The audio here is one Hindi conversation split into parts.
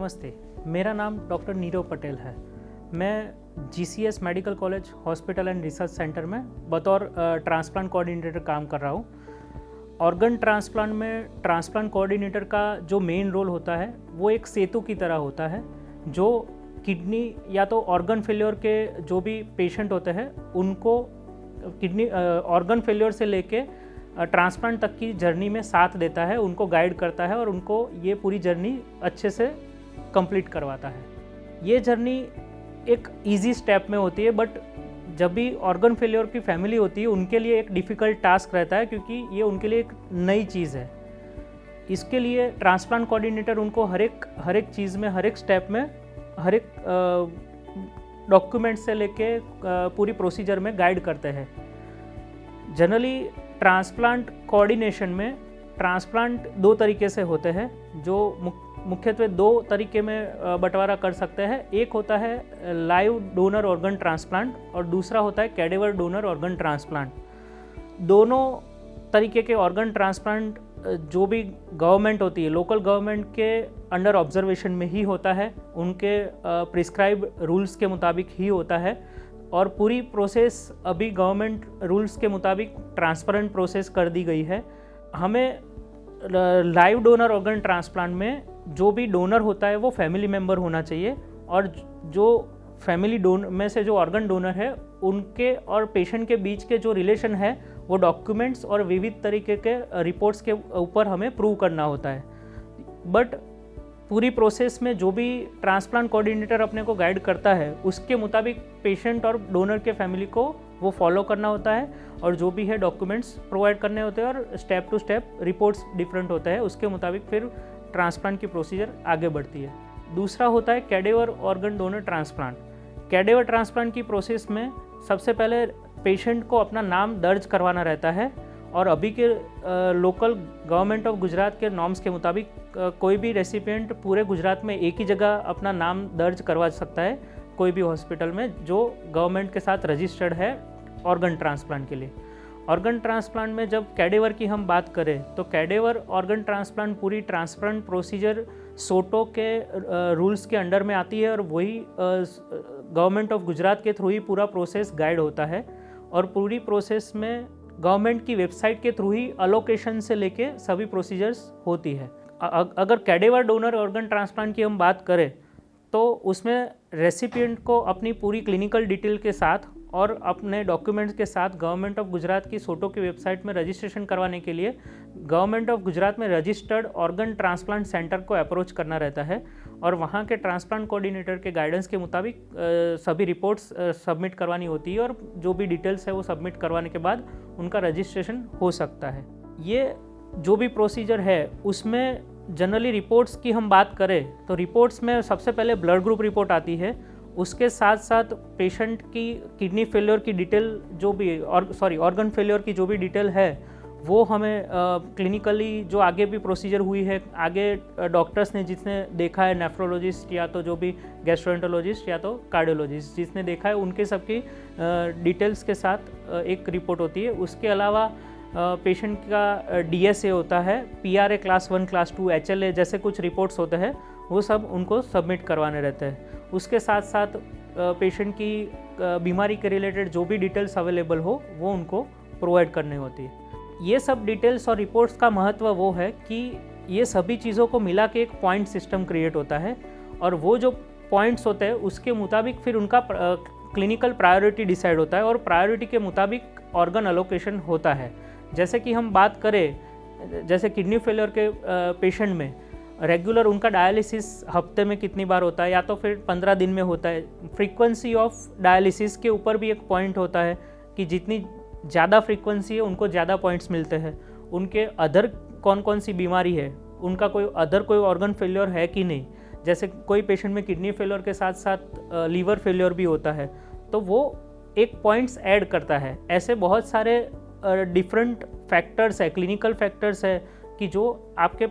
नमस्ते, मेरा नाम डॉक्टर नीरव पटेल है। मैं GCS medical college hospital and research centre में बतौर ट्रांसप्लांट कोऑर्डिनेटर काम कर रहा हूँ। ऑर्गन ट्रांसप्लांट में ट्रांसप्लांट कोऑर्डिनेटर का जो मेन रोल होता है वो एक सेतु की तरह होता है, जो किडनी या तो ऑर्गन फेलियर के जो भी पेशेंट होते हैं उनको किडनी ऑर्गन फेलियर से लेके ट्रांसप्लांट तक की जर्नी में साथ देता है, उनको गाइड करता है और उनको ये पूरी जर्नी अच्छे से कंप्लीट करवाता है। ये जर्नी एक इजी स्टेप में होती है, बट जब भी ऑर्गन फेलियर की फैमिली होती है उनके लिए एक डिफ़िकल्ट टास्क रहता है, क्योंकि ये उनके लिए एक नई चीज़ है। इसके लिए ट्रांसप्लांट कोऑर्डिनेटर उनको हर एक चीज़ में, हर एक स्टेप में, हर एक डॉक्यूमेंट से लेके पूरी प्रोसीजर में गाइड करते हैं। जनरली ट्रांसप्लांट कोऑर्डिनेशन में ट्रांसप्लांट दो तरीके से होते हैं, जो मुख्यत्वे दो तरीके में बंटवारा कर सकते हैं। एक होता है लाइव डोनर ऑर्गन ट्रांसप्लांट और दूसरा होता है कैडेवर डोनर ऑर्गन ट्रांसप्लांट। दोनों तरीके के ऑर्गन ट्रांसप्लांट जो भी गवर्नमेंट होती है, लोकल गवर्नमेंट के अंडर ऑब्जर्वेशन में ही होता है, उनके प्रिस्क्राइब रूल्स के मुताबिक ही होता है और पूरी प्रोसेस अभी गवर्नमेंट रूल्स के मुताबिक ट्रांसपेरेंट प्रोसेस कर दी गई है। हमें लाइव डोनर ऑर्गन ट्रांसप्लांट में जो भी डोनर होता है वो फैमिली मेम्बर होना चाहिए, और जो फैमिली में से जो ऑर्गन डोनर है उनके और पेशेंट के बीच के जो रिलेशन है वो डॉक्यूमेंट्स और विविध तरीके के रिपोर्ट्स के ऊपर हमें प्रूव करना होता है। बट पूरी प्रोसेस में जो भी ट्रांसप्लांट कोऑर्डिनेटर अपने को गाइड करता है उसके मुताबिक पेशेंट और डोनर के फैमिली को वो फॉलो करना होता है, और जो भी है डॉक्यूमेंट्स प्रोवाइड करने होते हैं और step to step reports different होता है, उसके मुताबिक फिर ट्रांसप्लांट की प्रोसीजर आगे बढ़ती है। दूसरा होता है cadaver organ donor transplant. Cadaver transplant की प्रोसेस में सबसे पहले पेशेंट को अपना नाम दर्ज करवाना रहता है, और अभी के लोकल गवर्नमेंट ऑफ गुजरात के नॉर्म्स के मुताबिक कोई भी रेसिपिएंट पूरे गुजरात में एक ही जगह अपना नाम दर्ज करवा सकता है, कोई भी हॉस्पिटल में जो गवर्नमेंट के साथ रजिस्टर्ड है ऑर्गन ट्रांसप्लांट के लिए। ऑर्गन ट्रांसप्लांट में जब कैडेवर की हम बात करें तो कैडेवर ऑर्गन ट्रांसप्लांट पूरी ट्रांसप्लांट प्रोसीजर सोटो के रूल्स के अंडर में आती है, और वही गवर्नमेंट ऑफ गुजरात के थ्रू ही पूरा प्रोसेस गाइड होता है, और पूरी प्रोसेस में गवर्नमेंट की वेबसाइट के थ्रू ही अलोकेशन से लेके सभी प्रोसीजर्स होती है। अगर कैडेवर डोनर ऑर्गन ट्रांसप्लांट की हम बात करें तो उसमें रेसिपिएंट को अपनी पूरी क्लिनिकल डिटेल के साथ और अपने डॉक्यूमेंट्स के साथ गवर्नमेंट ऑफ गुजरात की सोटो की वेबसाइट में रजिस्ट्रेशन करवाने के लिए गवर्नमेंट ऑफ गुजरात में रजिस्टर्ड ऑर्गन ट्रांसप्लांट सेंटर को अप्रोच करना रहता है, और वहाँ के ट्रांसप्लांट कोऑर्डिनेटर के गाइडेंस के मुताबिक सभी रिपोर्ट्स सबमिट करवानी होती है, और जो भी डिटेल्स है वो सबमिट करवाने के बाद उनका रजिस्ट्रेशन हो सकता है। ये जो भी प्रोसीजर है उसमें जनरली रिपोर्ट्स की हम बात करें तो रिपोर्ट्स में सबसे पहले ब्लड ग्रुप रिपोर्ट आती है, उसके साथ साथ पेशेंट की किडनी फेलियर की डिटेल जो भी ऑर्गन फेलियर की जो भी डिटेल है वो हमें क्लिनिकली जो आगे भी प्रोसीजर हुई है, आगे डॉक्टर्स ने जिसने देखा है, नेफ्रोलॉजिस्ट या तो जो भी गैस्ट्रोएंटरोलॉजिस्ट या तो कार्डियोलॉजिस्ट जिसने देखा है, उनके सबकी डिटेल्स के साथ एक रिपोर्ट होती है। उसके अलावा पेशेंट का DSA होता है, PRA क्लास 1 क्लास 2 HLA जैसे कुछ रिपोर्ट्स होते हैं, वो सब उनको सबमिट करवाने रहते हैं। उसके साथ साथ पेशेंट की बीमारी के रिलेटेड जो भी डिटेल्स अवेलेबल हो वो उनको प्रोवाइड करनी होती है। ये सब डिटेल्स और रिपोर्ट्स का महत्व वो है कि ये सभी चीज़ों को मिला के एक पॉइंट सिस्टम क्रिएट होता है, और वो जो पॉइंट्स होते हैं उसके मुताबिक फिर उनका क्लिनिकल प्रायोरिटी डिसाइड होता है, और प्रायोरिटी के मुताबिक ऑर्गन अलोकेशन होता है। जैसे कि हम बात करें, जैसे किडनी फेलियर के पेशेंट में रेगुलर उनका डायलिसिस हफ्ते में कितनी बार होता है, या तो फिर 15 दिन में होता है। फ्रीक्वेंसी ऑफ डायलिसिस के ऊपर भी एक पॉइंट होता है कि जितनी ज़्यादा फ्रीक्वेंसी है उनको ज़्यादा पॉइंट्स मिलते हैं। उनके अदर कौन कौन सी बीमारी है, उनका कोई ऑर्गन फेलियर है कि नहीं, जैसे कोई पेशेंट में किडनी फेलियर के साथ साथ लीवर फेलियर भी होता है, तो वो एक पॉइंट्स ऐड करता है। ऐसे बहुत सारे डिफरेंट फैक्टर्स है, क्लिनिकल फैक्टर्स है कि जो आपके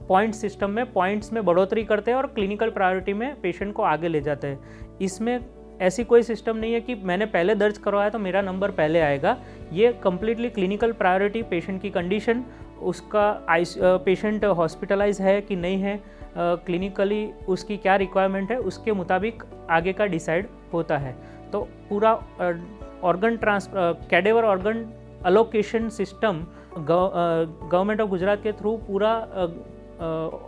पॉइंट सिस्टम में पॉइंट्स में बढ़ोतरी करते हैं और क्लिनिकल प्रायोरिटी में पेशेंट को आगे ले जाते हैं। इसमें ऐसी कोई सिस्टम नहीं है कि मैंने पहले दर्ज करवाया तो मेरा नंबर पहले आएगा। ये कम्प्लीटली क्लिनिकल प्रायोरिटी, पेशेंट की कंडीशन, उसका पेशेंट हॉस्पिटलाइज है कि नहीं है, क्लिनिकली उसकी क्या रिक्वायरमेंट है उसके मुताबिक आगे का डिसाइड होता है। तो पूरा cadaver organ allocation system government of Gujarat के थ्रू पूरा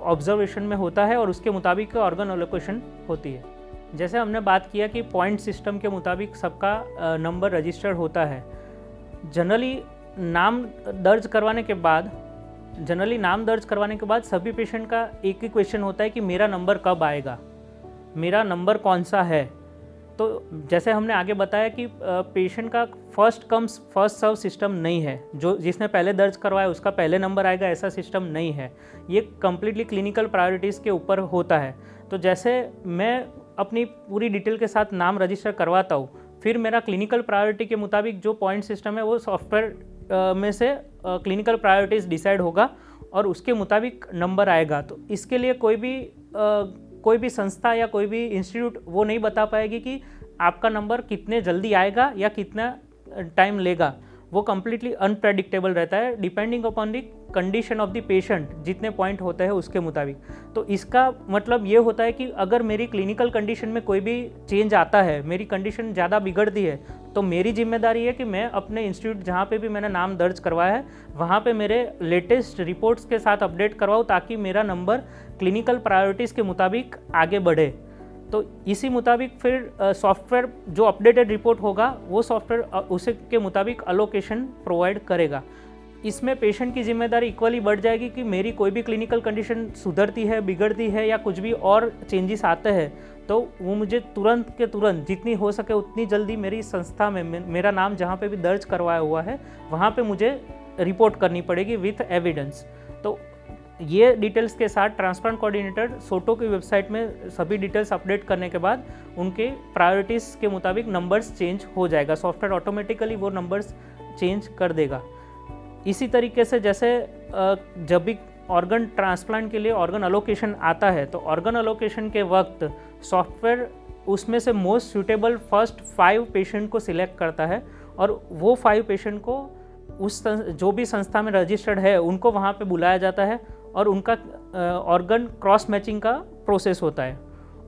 ऑब्जर्वेशन में होता है और उसके मुताबिक ऑर्गन अलोकेशन होती है। जैसे हमने बात किया कि पॉइंट सिस्टम के मुताबिक सबका नंबर रजिस्टर्ड होता है। जनरली नाम दर्ज करवाने के बाद सभी पेशेंट का एक ही क्वेश्चन होता है कि मेरा नंबर कब आएगा, मेरा नंबर कौन सा है। तो जैसे हमने आगे बताया कि पेशेंट का first comes first serve system नहीं है, जो जिसने पहले दर्ज करवाया उसका पहले नंबर आएगा ऐसा सिस्टम नहीं है। ये कम्प्लीटली क्लिनिकल प्रायोरिटीज़ के ऊपर होता है। तो जैसे मैं अपनी पूरी डिटेल के साथ नाम रजिस्टर करवाता हूँ, फिर मेरा क्लिनिकल प्रायोरिटी के मुताबिक जो पॉइंट सिस्टम है वो सॉफ्टवेयर में से क्लिनिकल प्रायोरिटीज़ डिसाइड होगा और उसके मुताबिक नंबर आएगा। तो इसके लिए कोई भी संस्था या कोई भी इंस्टीट्यूट वो नहीं बता पाएगी कि आपका नंबर कितने जल्दी आएगा या कितना टाइम लेगा। वो कम्प्लीटली अनप्रेडिक्टेबल रहता है, depending upon the condition of the patient, जितने पॉइंट होते हैं उसके मुताबिक। तो इसका मतलब ये होता है कि अगर मेरी क्लिनिकल कंडीशन में कोई भी चेंज आता है, मेरी कंडीशन ज़्यादा बिगड़ती है, तो मेरी जिम्मेदारी है कि मैं अपने इंस्टीट्यूट जहाँ पे भी मैंने नाम दर्ज करवाया है वहाँ पे मेरे लेटेस्ट रिपोर्ट्स के साथ अपडेट करवाऊँ, ताकि मेरा नंबर क्लिनिकल प्रायोरिटीज़ के मुताबिक आगे बढ़े। तो इसी मुताबिक फिर सॉफ्टवेयर जो अपडेटेड रिपोर्ट होगा वो सॉफ्टवेयर उसी के मुताबिक अलोकेशन प्रोवाइड करेगा। इसमें पेशेंट की जिम्मेदारी इक्वली बढ़ जाएगी कि मेरी कोई भी क्लिनिकल कंडीशन सुधरती है, बिगड़ती है या कुछ भी और चेंजेस आते हैं, तो वो मुझे तुरंत के तुरंत जितनी हो सके उतनी जल्दी मेरी संस्था में मेरा नाम जहाँ पे भी दर्ज करवाया हुआ है वहाँ पे मुझे रिपोर्ट करनी पड़ेगी विथ एविडेंस। तो ये डिटेल्स के साथ ट्रांसप्लांट कोऑर्डिनेटर सोटो की वेबसाइट में सभी डिटेल्स अपडेट करने के बाद उनके प्रायोरिटीज़ के मुताबिक नंबर्स चेंज हो जाएगा। सॉफ्टवेयर ऑटोमेटिकली वो नंबर्स चेंज कर देगा। इसी तरीके से जैसे जब भी ऑर्गन ट्रांसप्लांट के लिए ऑर्गन अलोकेशन आता है, तो ऑर्गन अलोकेशन के वक्त सॉफ्टवेयर उसमें से मोस्ट सूटेबल फर्स्ट 5 पेशेंट को सिलेक्ट करता है और वो 5 पेशेंट को उस जो भी संस्था में रजिस्टर्ड है उनको वहाँ पे बुलाया जाता है और उनका ऑर्गन क्रॉस मैचिंग का प्रोसेस होता है।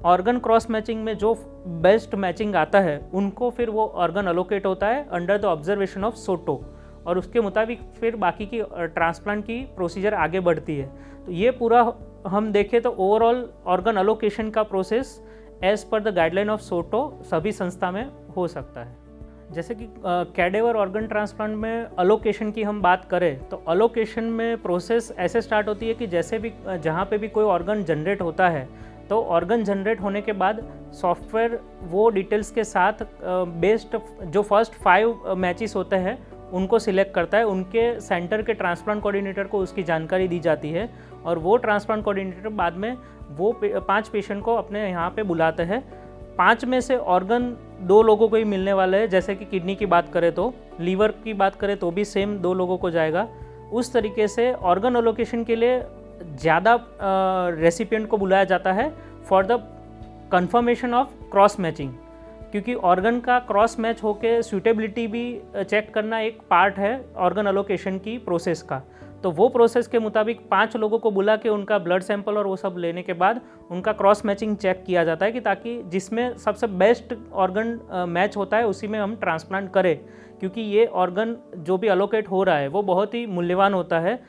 ऑर्गन क्रॉस मैचिंग में जो बेस्ट मैचिंग आता है उनको फिर वो ऑर्गन अलोकेट होता है अंडर द ऑब्जर्वेशन ऑफ सोटो, और उसके मुताबिक फिर बाकी की ट्रांसप्लांट की प्रोसीजर आगे बढ़ती है। तो ये पूरा हम देखें तो ओवरऑल ऑर्गन अलोकेशन का process as per the guideline of SOTTO सभी संस्था में हो सकता है। जैसे कि कैडेवर ऑर्गन ट्रांसप्लांट में अलोकेशन की हम बात करें तो अलोकेशन में प्रोसेस ऐसे स्टार्ट होती है कि जैसे भी जहाँ पे भी कोई ऑर्गन जनरेट होता है, तो ऑर्गन जनरेट होने के बाद सॉफ्टवेयर वो डिटेल्स के साथ बेस्ड जो फर्स्ट 5 मैचेस होते हैं उनको सिलेक्ट करता है। उनके सेंटर के ट्रांसप्लांट कोऑर्डिनेटर को उसकी जानकारी दी जाती है और वो ट्रांसप्लांट कोऑर्डिनेटर बाद में वो 5 पेशेंट को अपने यहाँ पे बुलाते हैं। 5 में से ऑर्गन 2 लोगों को ही मिलने वाले हैं। जैसे कि किडनी की बात करें तो, लीवर की बात करें तो भी सेम 2 लोगों को जाएगा। उस तरीके से ऑर्गन एलोकेशन के लिए ज़्यादा रेसिपिएंट को बुलाया जाता है for the confirmation of cross matching, क्योंकि ऑर्गन का क्रॉस मैच होके सूटेबिलिटी भी चेक करना एक पार्ट है ऑर्गन एलोकेशन की प्रोसेस का। तो वो प्रोसेस के मुताबिक 5 लोगों को बुला के उनका ब्लड सैंपल और वो सब लेने के बाद उनका क्रॉस मैचिंग चेक किया जाता है कि ताकि जिसमें सबसे बेस्ट ऑर्गन मैच होता है उसी में हम ट्रांसप्लांट करें, क्योंकि ये ऑर्गन जो भी अलोकेट हो रहा है वो बहुत ही मूल्यवान होता है।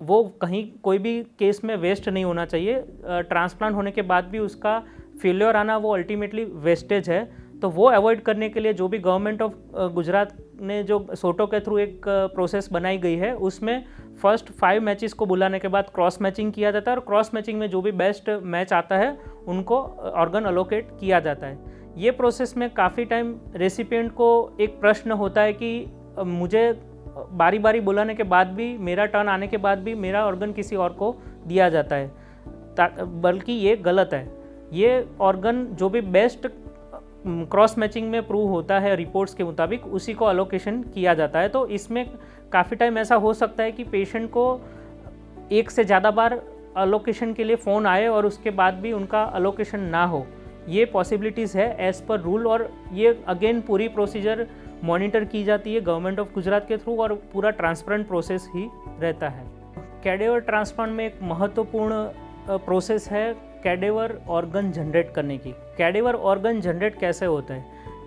वो कहीं कोई भी केस में वेस्ट नहीं होना चाहिए। ट्रांसप्लांट होने के बाद भी उसका फेलियर आना वो अल्टीमेटली वेस्टेज है। तो वो अवॉइड करने के लिए जो भी गवर्नमेंट ऑफ गुजरात ने जो सोटो के थ्रू एक प्रोसेस बनाई गई है उसमें फर्स्ट 5 मैचेस को बुलाने के बाद क्रॉस मैचिंग किया जाता है और क्रॉस मैचिंग में जो भी बेस्ट मैच आता है उनको ऑर्गन अलोकेट किया जाता है। ये प्रोसेस में काफ़ी टाइम रेसिपिएंट को एक प्रश्न होता है कि मुझे बारी बारी बुलाने के बाद भी, मेरा टर्न आने के बाद भी मेरा ऑर्गन किसी और को दिया जाता है, बल्कि ये गलत है। ये ऑर्गन जो भी बेस्ट क्रॉस मैचिंग में प्रूव होता है रिपोर्ट्स के मुताबिक उसी को अलोकेशन किया जाता है। तो इसमें काफ़ी टाइम ऐसा हो सकता है कि पेशेंट को एक से ज़्यादा बार अलोकेशन के लिए फ़ोन आए और उसके बाद भी उनका अलोकेशन ना हो। ये पॉसिबिलिटीज़ है एज़ पर रूल, और ये अगेन पूरी प्रोसीजर मॉनिटर की जाती है गवर्नमेंट ऑफ गुजरात के थ्रू और पूरा ट्रांसपेरेंट प्रोसेस ही रहता है। कैडेवर ट्रांसप्लांट में एक महत्वपूर्ण प्रोसेस है कैडेवर ऑर्गन जनरेट करने की। कैडेवर ऑर्गन जनरेट कैसे होता है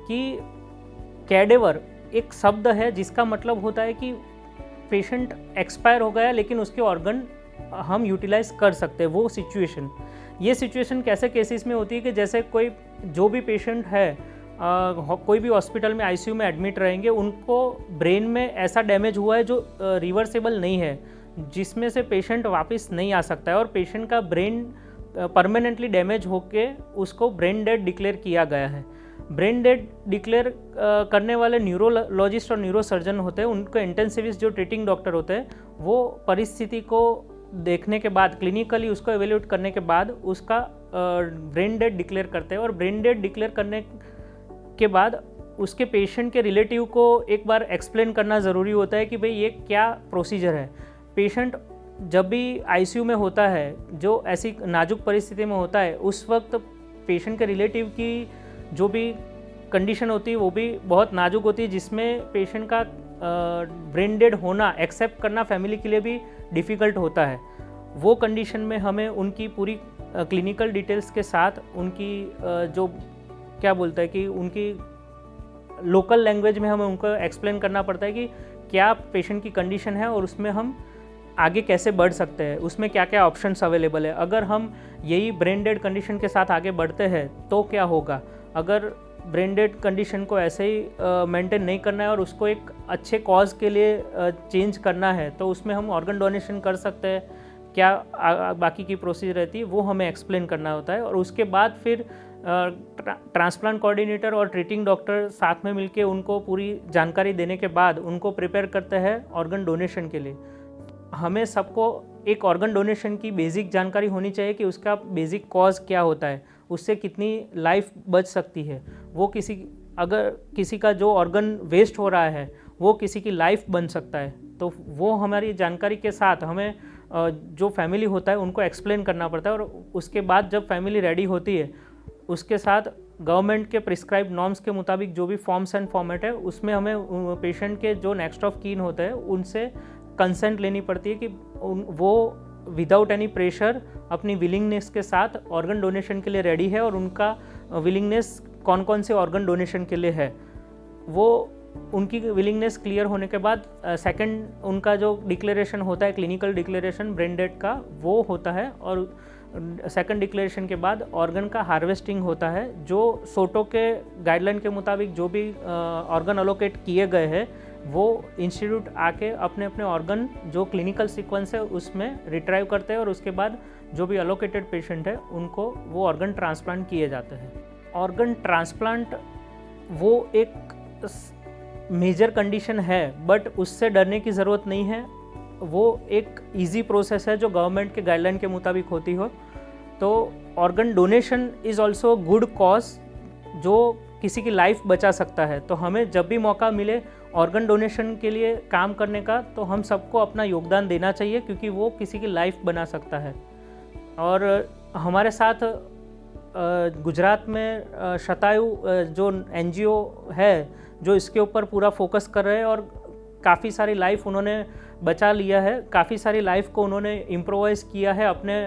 कि कैडेवर एक शब्द है जिसका मतलब होता है कि पेशेंट एक्सपायर हो गया लेकिन उसके ऑर्गन हम यूटिलाइज कर सकते हैं। वो सिचुएशन, ये सिचुएशन कैसे केसेस में होती है कि जैसे कोई जो भी पेशेंट है कोई भी हॉस्पिटल में आईसीयू में एडमिट रहेंगे, उनको ब्रेन में ऐसा डैमेज हुआ है जो रिवर्सेबल नहीं है, जिसमें से पेशेंट वापस नहीं आ सकता है और पेशेंट का ब्रेन परमानेंटली डैमेज होके उसको ब्रेन डेड डिक्लेयर किया गया है। ब्रेन डेड डिक्लेयर करने वाले न्यूरोलॉजिस्ट और न्यूरोसर्जन होते हैं, उनको इंटेंसिविस्ट जो ट्रीटिंग डॉक्टर होते हैं, वो परिस्थिति को देखने के बाद क्लिनिकली उसको एवेल्यूएट करने के बाद उसका ब्रेन डेड डिक्लेयर करते हैं और ब्रेन डेड डिक्लेयर करने के बाद उसके पेशेंट के रिलेटिव को एक बार एक्सप्लेन करना ज़रूरी होता है कि भाई ये क्या प्रोसीजर है। पेशेंट जब भी आईसीयू में होता है, जो ऐसी नाजुक परिस्थिति में होता है, उस वक्त पेशेंट के रिलेटिव की जो भी कंडीशन होती है वो भी बहुत नाजुक होती है, जिसमें पेशेंट का ब्रेन डेड होना एक्सेप्ट करना फैमिली के लिए भी डिफ़िकल्ट होता है। वो कंडीशन में हमें उनकी पूरी क्लिनिकल डिटेल्स के साथ उनकी जो क्या बोलता है कि उनकी लोकल लैंग्वेज में हमें उनको एक्सप्लेन करना पड़ता है कि क्या पेशेंट की कंडीशन है और उसमें हम आगे कैसे बढ़ सकते हैं, उसमें क्या क्या ऑप्शंस अवेलेबल है। अगर हम यही ब्रेन डेड कंडीशन के साथ आगे बढ़ते हैं तो क्या होगा, अगर ब्रेन डेड कंडीशन को ऐसे ही मेंटेन नहीं करना है और उसको एक अच्छे कॉज के लिए चेंज करना है तो उसमें हम ऑर्गन डोनेशन कर सकते हैं, क्या बाकी की प्रोसीजर रहती है वो हमें एक्सप्लेन करना होता है। और उसके बाद फिर ट्रांसप्लांट कोऑर्डिनेटर और ट्रीटिंग डॉक्टर साथ में मिलके उनको पूरी जानकारी देने के बाद उनको प्रिपेयर करते हैं ऑर्गन डोनेशन के लिए। हमें सबको एक ऑर्गन डोनेशन की बेसिक जानकारी होनी चाहिए कि उसका बेसिक कॉज क्या होता है, उससे कितनी लाइफ बच सकती है। वो अगर किसी का जो ऑर्गन वेस्ट हो रहा है वो किसी की लाइफ बन सकता है, तो वो हमारी जानकारी के साथ हमें जो फैमिली होता है उनको एक्सप्लेन करना पड़ता है। और उसके बाद जब फैमिली रेडी होती है उसके साथ गवर्नमेंट के प्रिस्क्राइब नॉर्म्स के मुताबिक जो भी फॉर्म्स एंड फॉर्मेट है उसमें हमें पेशेंट के जो नेक्स्ट ऑफ कीन होते हैं उनसे कंसेंट लेनी पड़ती है कि वो विदाउट एनी प्रेशर अपनी विलिंगनेस के साथ ऑर्गन डोनेशन के लिए रेडी है और उनका विलिंगनेस कौन कौन से ऑर्गन डोनेशन के लिए है। वो उनकी विलिंगनेस क्लियर होने के बाद सेकंड उनका जो डिक्लेरेशन होता है क्लिनिकल डिक्लेरेशन ब्रेन डेड का वो होता है और सेकंड डिक्लेरेशन के बाद ऑर्गन का हार्वेस्टिंग होता है। जो सोटो के गाइडलाइन के मुताबिक जो भी ऑर्गन अलोकेट किए गए हैं वो इंस्टीट्यूट आके अपने अपने ऑर्गन जो क्लिनिकल सीक्वेंस है उसमें रिट्राइव करते हैं और उसके बाद जो भी अलोकेटेड पेशेंट है उनको वो ऑर्गन ट्रांसप्लांट किए जाते हैं। ऑर्गन ट्रांसप्लांट वो एक मेजर कंडीशन है बट उससे डरने की ज़रूरत नहीं है। वो एक इजी प्रोसेस है जो गवर्नमेंट के गाइडलाइन के मुताबिक होती हो। तो organ donation is also good cause जो किसी की लाइफ बचा सकता है। तो हमें जब भी मौका मिले ऑर्गन डोनेशन के लिए काम करने का तो हम सबको अपना योगदान देना चाहिए, क्योंकि वो किसी की लाइफ बना सकता है। और हमारे साथ गुजरात में शतायु जो एनजीओ है जो इसके ऊपर पूरा फोकस कर रहे हैं और काफ़ी सारी लाइफ उन्होंने बचा लिया है, काफ़ी सारी लाइफ को उन्होंने इम्प्रोवाइज़ किया है अपने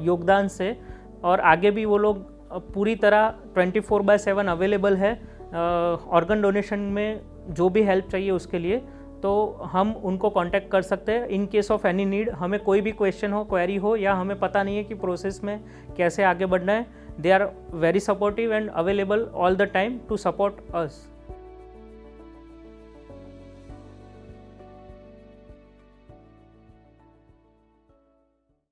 योगदान से। और आगे भी वो लोग पूरी तरह 24/7 अवेलेबल है ऑर्गन डोनेशन में। जो भी हेल्प चाहिए उसके लिए तो हम उनको कांटेक्ट कर सकते हैं in case of any need. हमें कोई भी क्वेश्चन हो, क्वेरी हो या हमें पता नहीं है कि प्रोसेस में कैसे आगे बढ़ना है, they are very supportive and available all the time to support us.